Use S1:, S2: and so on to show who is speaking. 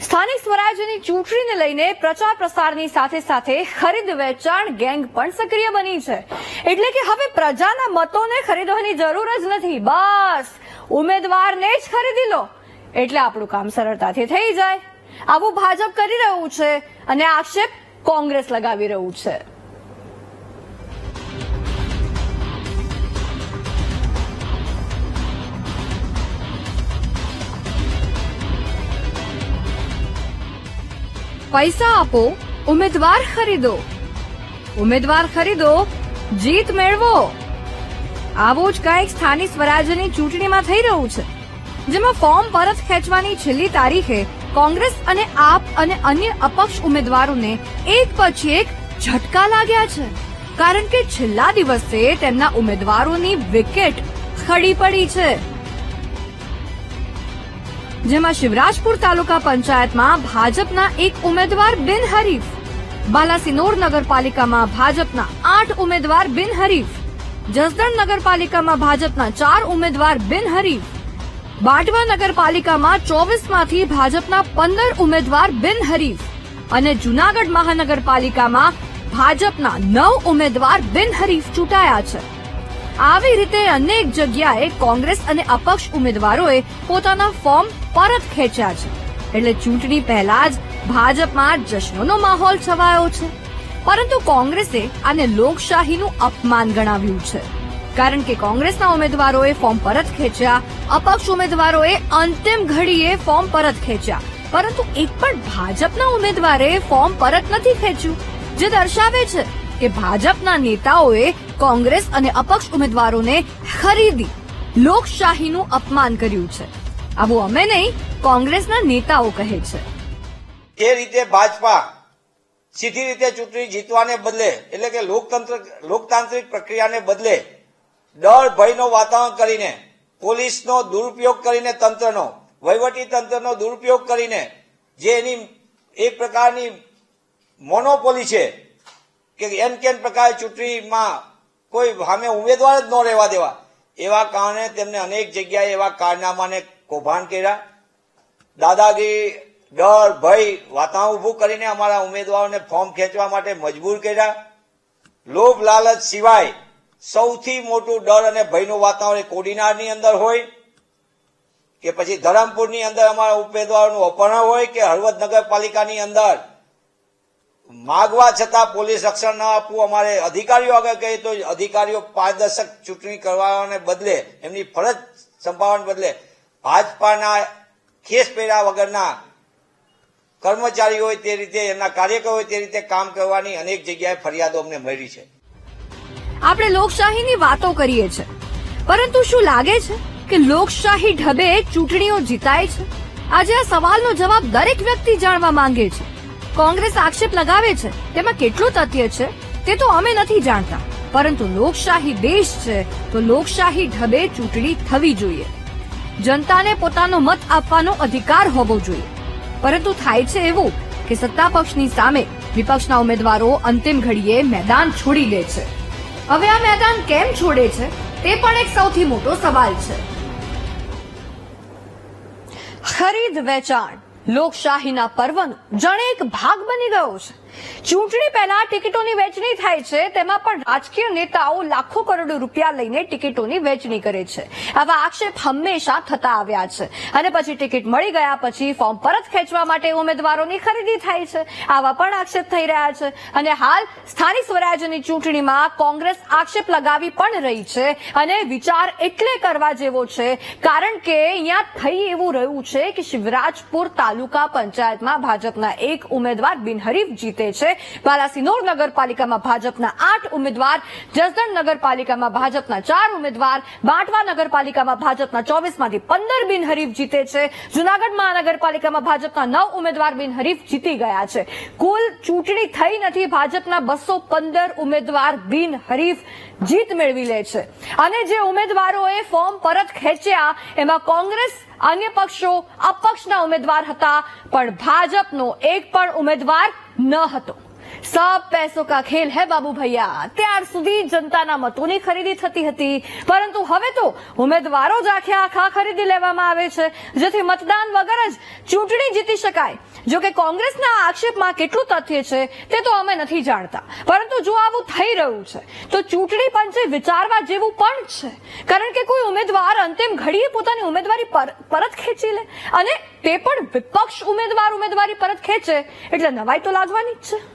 S1: સ્થાનિક સ્વરાજ્યની ચૂંટણીને લઈને પ્રચાર પ્રસારની સાથે સાથે ખરીદ વેચાણ ગેંગ પણ સક્રિય બની છે। એટલે કે હવે પ્રજાના મતોને ખરીદવાની જરૂર જ નથી, બસ ઉમેદવારને જ ખરીદી લો એટલે આપણું કામ સરળતાથી થઈ જાય। આવું ભાજપ કરી રહ્યું છે અને આક્ષેપ કોંગ્રેસ લગાવી રહ્યું છે। પૈસા આપો, ઉમેદવાર ખરીદો, ઉમેદવાર ખરીદો, જીત મેળવો। આવું જ કંઈક સ્થાનિક સ્વરાજ્યની ચૂંટણીમાં થઈ રહ્યું છે, જેમાં ફોર્મ પરત ખેંચવાની છેલ્લી તારીખે કોંગ્રેસ અને આપ અને અન્ય અપક્ષ ઉમેદવારોને એક પછી એક ઝટકા લાગ્યા છે, કારણ કે છેલ્લા દિવસે તેમના ઉમેદવારોની વિકેટ ખડી પડી છે। જેમાં શિવરાજપુર તાલુકા પંચાયતમાં ભાજપના એક ઉમેદવાર બિનહરીફ, બાલાસિનોર નગરપાલિકામાં ભાજપના 8 ઉમેદવાર બિનહરીફ, જસદણ નગરપાલિકામાં ભાજપના 4 ઉમેદવાર બિનહરીફ, બાટવા નગરપાલિકામાં 24માંથી ભાજપના 15 ઉમેદવાર બિનહરીફ અને જૂનાગઢ મહાનગરપાલિકામાં ભાજપના 9 ઉમેદવાર બિનહરીફ ચૂંટાયા છે। આવી રીતે અનેક જગ્યાએ કોંગ્રેસ અને અપક્ષ ઉમેદવારોએ પોતાના ફોર્મ પરત ખેંચ્યા છે, એટલે ચૂંટણી પહેલા જ ભાજપમાં જશ્નનો માહોલ છવાયો છે। પરંતુ કોંગ્રેસે આને લોકશાહીનું અપમાન ગણાવ્યું છે, કારણ કે કોંગ્રેસના ઉમેદવારોએ ફોર્મ પરત ખેંચ્યા, અપક્ષ ઉમેદવારોએ અંતિમ ઘડીએ ફોર્મ પરત ખેંચ્યા, પરંતુ એક પણ ભાજપના ઉમેદવારે ફોર્મ પરત નથી ખેંચ્યું, જે દર્શાવે છે કે ભાજપના નેતાઓએ કોંગ્રેસ અને અપક્ષ ઉમેદવારોને ખરીદી લોકશાહીનું અપમાન કર્યું છે। આવું અમે નહીં, કોંગ્રેસના નેતાઓ કહે છે।
S2: એ રીતે ભાજપા સીધી રીતે ચૂંટણી જીતવાને બદલે, એટલે કે લોકતાંત્રિક પ્રક્રિયાને બદલે ડર ભયનો વાતાવરણ કરીને, પોલીસનો દુરુપયોગ કરીને, તંત્રનો, વહીવટી તંત્રનો દુરુપયોગ કરીને જે એની એક પ્રકારની મોનોપોલી છે કે એન કેન પ્રકારે ચૂંટણીમાં કોઈ સામે ઉમેદવાર જ ન રહેવા દેવા, એવા કારણે તેમને અનેક જગ્યાએ એવા કારનામાને કૌભાંડ કર્યા, દાદાગીરી, ડર ભય વાતાવરણ ઉભું કરીને અમારા ઉમેદવારોને ફોર્મ ખેંચવા માટે મજબૂર કર્યા। લોભ લાલચ સિવાય સૌથી મોટું ડર અને ભયનું વાતાવરણ કોડીનારની અંદર હોય કે પછી ધરમપુરની અંદર અમારા ઉમેદવારોનું અપહરણ હોય કે હળવદ નગરપાલિકાની અંદર માગવા છતાં પોલીસ રક્ષણ ન આપવું, અમારે અધિકારીઓ આગળ કહીએ તો અધિકારીઓ પારદર્શક ચૂંટણી કરવાને બદલે, એમની ફરજ સંભાળવાને બદલે ભાજપાના ખેસ પહેર્યા વગરના કર્મચારીઓ હોય તે રીતે, એમના કાર્યકરો હોય તે રીતે કામ કરવાની અનેક જગ્યાએ ફરિયાદો અમને મળી છે।
S1: આપણે લોકશાહીની વાતો કરીએ છીએ, પરંતુ શું લાગે છે કે લોકશાહી ઢબે ચૂંટણીઓ જીતાય છે? આજે આ સવાલનો જવાબ દરેક વ્યક્તિ જાણવા માંગે છે। કોંગ્રેસ આક્ષેપ લગાવે છે, તેમાં કેટલું તથ્ય છે તે તો અમે નથી જાણતા, પરંતુ લોકશાહી દેશ છે તો લોકશાહી ઢબે ચૂંટણી થવી જોઈએ। જનતાને પોતાનો મત આપવાનો અધિકાર હોવો જોઈએ, પરંતુ થાય છે એવું કે સત્તા પક્ષની સામે વિપક્ષના ઉમેદવારો અંતિમ ઘડીએ મેદાન છોડી લે છે। હવે આ મેદાન કેમ છોડે છે તે પણ એક સૌથી મોટો સવાલ છે। ખરીદ વેચાણ લોકશાહીના પર્વનો જાણે એક ભાગ બની ગયો છે। ચૂંટણી પહેલા ટિકિટોની વહેંચણી થાય છે, તેમાં પણ રાજકીય નેતાઓ લાખો કરોડો રૂપિયા લઈને ટિકિટોની વહેંચણી કરે છે। આવા આક્ષેપ હંમેશા થતા આવ્યા છે અને પછી ટિકિટ મળી ગયા પછી ફોર્મ પરત ખેંચવા માટે ઉમેદવારોની ખરીદી થાય છે। આવા પણ આક્ષેપ થઈ રહ્યા છે અને હાલ સ્થાનિક સ્વરાજ્યની ચૂંટણીમાં કોંગ્રેસ આક્ષેપ લગાવી પણ રહી છે અને વિચાર એટલે કરવા જેવો છે, કારણ કે અહીંયા થઈ એવું રહ્યું છે કે શિવરાજપુર તાલુકા પંચાયતમાં ભાજપના એક ઉમેદવાર બિનહરીફ જીતે છે, બાલાસિનોર નગરપાલિકામાં ભાજપના 8 ઉમેદવાર, જસદણ નગરપાલિકામાં ભાજપના 4 ઉમેદવાર, બાટવા નગરપાલિકામાં ભાજપના 24માંથી 15 બિનહરીફ જીતે છે, જૂનાગઢ મહાનગરપાલિકામાં ભાજપના 9 ઉમેદવાર બિનહરીફ જીતી ગયા છે। કુલ ચૂંટણી થઈ નથી, ભાજપના 215 ઉમેદવાર બિનહરીફ જીત મેળવી લે છે અને જે ઉમેદવારોએ ફોર્મ પરત ખેંચ્યા એમાં કોંગ્રેસ, અન્ય પક્ષો, અપક્ષના ઉમેદવાર હતા, પણ ભાજપનો એક પણ ઉમેદવાર ન હતો। सब पैसों का खेल है बाबू भैया। ત્યાર સુધી જનતાના મતોની ખરીદી થતી હતી, પરંતુ હવે તો ઉમેદવારો જ આખા ખરીદી લેવામાં આવે છે, જેથી મતદાન વગર જ ચૂંટણી જીતી શકાય। જો કે કોંગ્રેસના આક્ષેપમાં કેટલું તથ્ય છે તે તો અમે નથી જાણતા, પરંતુ જો આવું થઈ રહ્યું છે તો ચૂંટણી પંચે વિચારવા જેવું પણ છે, કારણ કે કોઈ ઉમેદવાર અંતિમ ઘડીએ પોતાની ઉમેદવારી પરત ખેંચી લે, અને તે પણ વિપક્ષ ઉમેદવારી પરત ખેંચે એટલે નવાઈ તો લાગવાની જ છે।